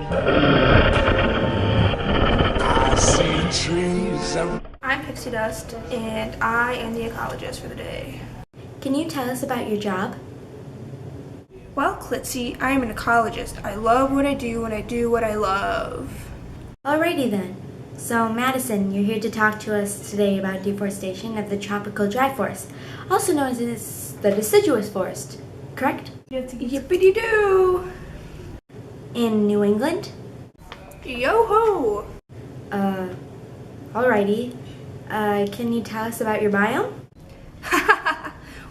I see trees. I'm Pixie Dust, and I am the ecologist for the day. Can you tell us about your job? Well, Clitzy, I am an ecologist. I love what I do, and I do what I love. Alrighty then. So, Madison, you're here to talk to us today about deforestation of the tropical dry forest, also known as the deciduous forest, correct? Yippity-doo! In New England? Yo-ho! Alrighty. Can you tell us about your biome?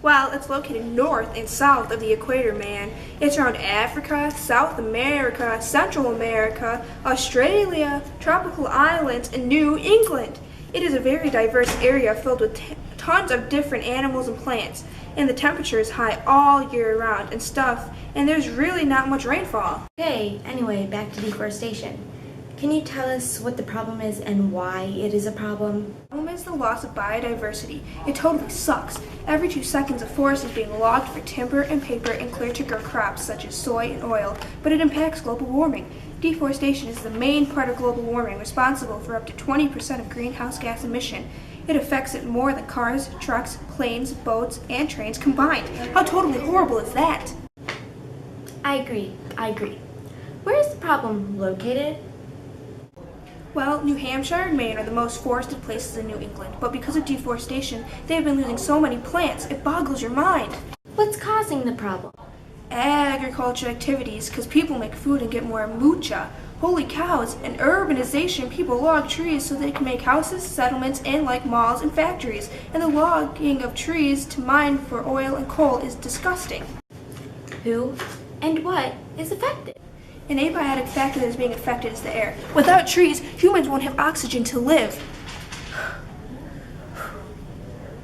Well, it's located north and south of the equator, man. It's around Africa, South America, Central America, Australia, tropical islands, and New England. It is a very diverse area filled with tons of different animals and plants. And the temperature is high all year round and stuff, and there's really not much rainfall. Okay, anyway, back to deforestation. Can you tell us what the problem is and why it is a problem? The problem is the loss of biodiversity. It totally sucks. Every 2 seconds a forest is being logged for timber and paper and cleared to grow crops such as soy and oil, but it impacts global warming. Deforestation is the main part of global warming, responsible for up to 20% of greenhouse gas emission. It affects it more than cars, trucks, planes, boats, and trains combined. How totally horrible is that? I agree. Where is the problem located? Well, New Hampshire and Maine are the most forested places in New England, but because of deforestation, they have been losing so many plants, it boggles your mind. What's causing the problem? Agriculture activities, because people make food and get more mucha. Holy cows, in urbanization, people log trees so they can make houses, settlements, and like malls and factories, and the logging of trees to mine for oil and coal is disgusting. Who and what is affected? An abiotic factor that is being affected is the air. Without trees, humans won't have oxygen to live.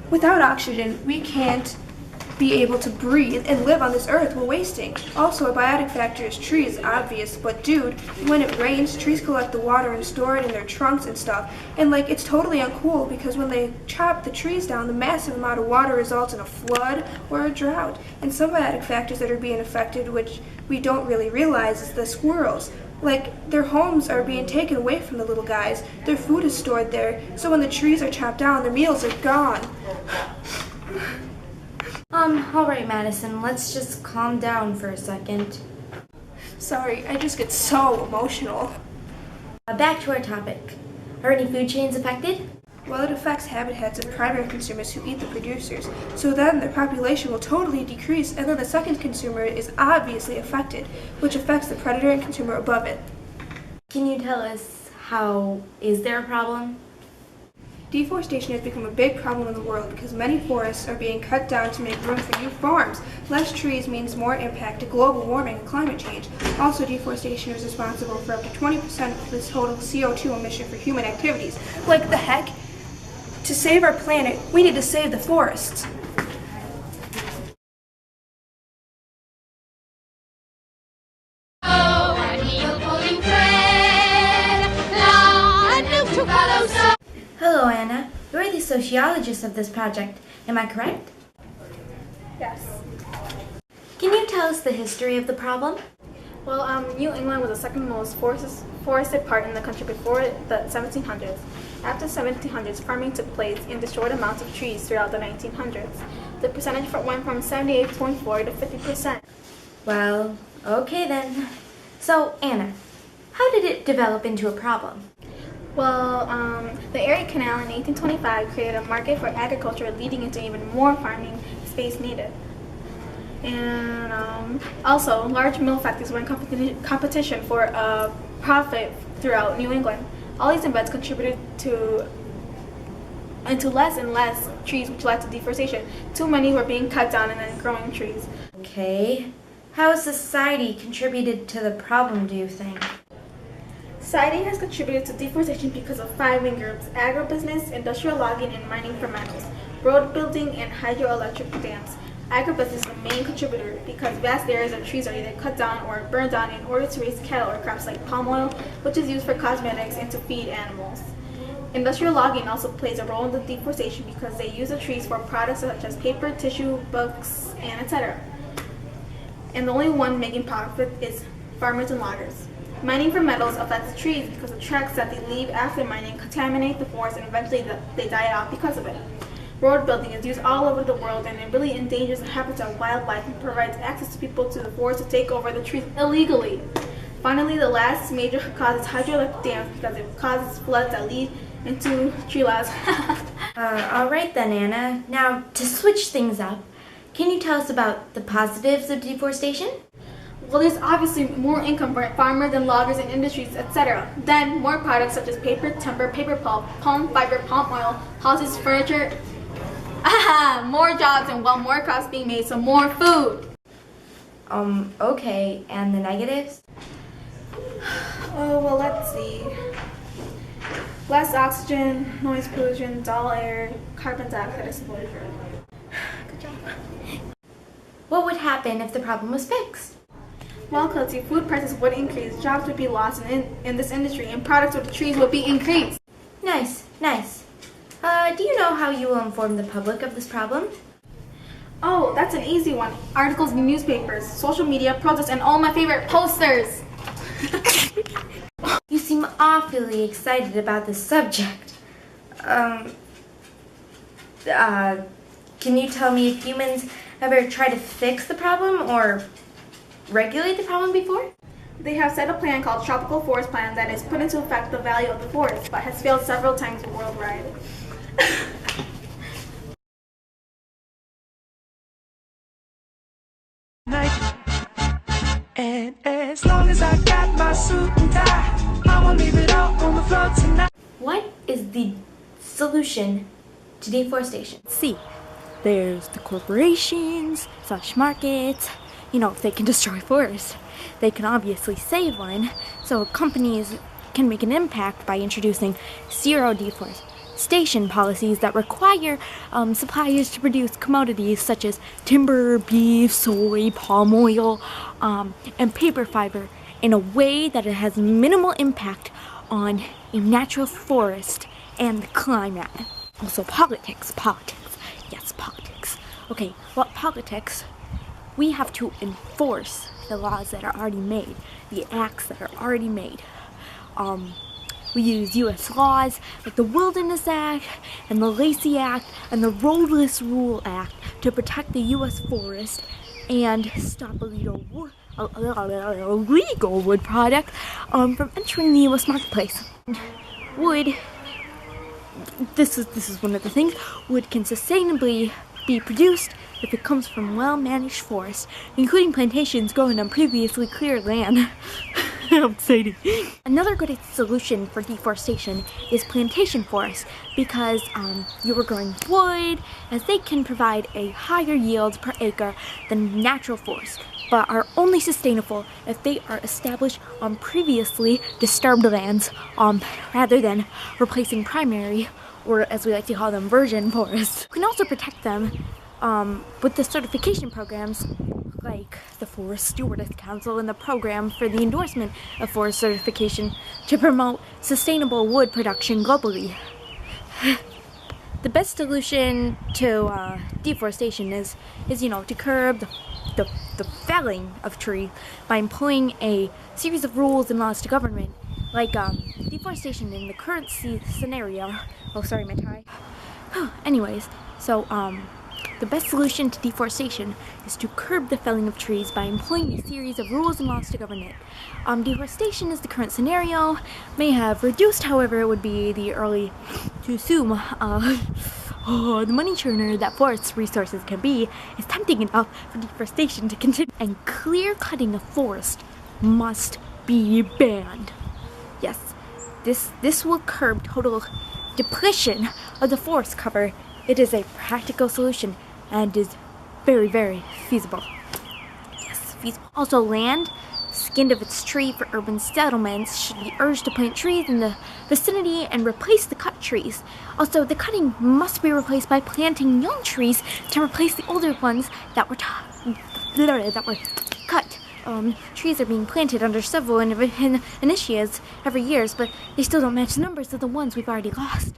Without oxygen, we can't be able to breathe and live on this earth. We're wasting. Also, a biotic factor is trees, obvious, but dude, when it rains, trees collect the water and store it in their trunks and stuff. And like, it's totally uncool because when they chop the trees down, the massive amount of water results in a flood or a drought. And some biotic factors that are being affected, which we don't really realize, is the squirrels. Like, their homes are being taken away from the little guys. Their food is stored there, so when the trees are chopped down, their meals are gone. Alright, Madison, let's just calm down for a second. Sorry, I just get so emotional. Back to our topic. Are any food chains affected? Well, it affects habitats of primary consumers who eat the producers, so then their population will totally decrease, and then the second consumer is obviously affected, which affects the predator and consumer above it. Can you tell us how is there a problem? Deforestation has become a big problem in the world because many forests are being cut down to make room for new farms. Less trees means more impact to global warming and climate change. Also, deforestation is responsible for up to 20% of the total CO2 emission for human activities. Like the heck? To save our planet, we need to save the forests. Hello, Anna. You're the sociologist of this project. Am I correct? Yes. Can you tell us the history of the problem? Well, New England was the second most forested part in the country before the 1700s. After the 1700s, farming took place and destroyed amounts of trees throughout the 1900s. The percentage went from 78.4 to 50%. Well, okay then. So, Anna, how did it develop into a problem? Well, the Erie Canal in 1825 created a market for agriculture, leading into even more farming space needed. And also, large mill factories were in competition for profit throughout New England. All these events contributed into less and less trees, which led to deforestation. Too many were being cut down and then growing trees. Okay. How has society contributed to the problem, do you think? Society has contributed to deforestation because of 5 main groups: agribusiness, industrial logging and mining for metals, road building, and hydroelectric dams. Agribusiness is the main contributor because vast areas of trees are either cut down or burned down in order to raise cattle or crops like palm oil, which is used for cosmetics and to feed animals. Industrial logging also plays a role in the deforestation because they use the trees for products such as paper, tissue, books, and etc. And the only one making profit is farmers and loggers. Mining for metals affects trees because the tracks that they leave after mining contaminate the forest and eventually they die off because of it. Road building is used all over the world and it really endangers the habitat of wildlife and provides access to people to the forest to take over the trees illegally. Finally, the last major cause is hydroelectric dams because it causes floods that lead into tree loss. All right then, Anna. Now, to switch things up, can you tell us about the positives of deforestation? Well, there's obviously more income for farmers and loggers and industries, etc. Then, more products such as paper, timber, paper pulp, palm fiber, palm oil, houses, furniture. More jobs and more crops being made, so more food. Okay, and the negatives? Oh, well, let's see. Less oxygen, noise pollution, dull air, carbon dioxide exposure. Good job. What would happen if the problem was fixed? Well, Kelsey, food prices would increase, jobs would be lost in this industry, and products with the trees would be increased. Nice. Do you know how you will inform the public of this problem? Oh, that's an easy one. Articles in newspapers, social media, protests, and all my favorite posters. You seem awfully excited about this subject. Can you tell me if humans ever tried to fix the problem or regulate the problem before? They have set a plan called Tropical Forest Plan that has put into effect the value of the forest, but has failed several times worldwide. And as long as I got my suit and tie, I won't leave it all on the floor tonight. What is the solution to deforestation? See, there's the corporations, slash markets. You know, if they can destroy forests, they can obviously save one. So companies can make an impact by introducing zero deforestation policies that require suppliers to produce commodities such as timber, beef, soy, palm oil, and paper fiber in a way that it has minimal impact on a natural forest and the climate. Also politics. Yes, politics. Okay, what politics? We have to enforce the laws that are already made, the acts that are already made. We use U.S. laws like the Wilderness Act and the Lacey Act and the Roadless Rule Act to protect the U.S. forest and stop illegal wood products from entering the U.S. marketplace. Wood, this is one of the things, wood can sustainably be produced if it comes from well-managed forests, including plantations growing on previously cleared land. How exciting. Another good solution for deforestation is plantation forests because you are growing wood as they can provide a higher yield per acre than natural forests, but are only sustainable if they are established on previously disturbed lands rather than replacing primary, or as we like to call them, virgin forests. You can also protect them with the certification programs like the Forest Stewardess Council and the program for the endorsement of forest certification to promote sustainable wood production globally. The best solution to deforestation is to curb the felling of trees by employing a series of rules and laws to government, like deforestation in the current scenario. Oh, sorry, my tie. Anyways, so the best solution to deforestation is to curb the felling of trees by employing a series of rules and laws to govern it. Deforestation is the current scenario, may have reduced, however, it would be the early to assume the money churner that forest resources can be is tempting enough for deforestation to continue, and clear cutting of forest must be banned. Yes, this will curb total depletion of the forest cover. It is a practical solution and is very, very feasible. Yes, feasible. Also, land skinned of its tree for urban settlements should be urged to plant trees in the vicinity and replace the cut trees. Also, the cutting must be replaced by planting young trees to replace the older ones that were cut. Trees are being planted under several initiatives every year, but they still don't match the numbers of the ones we've already lost.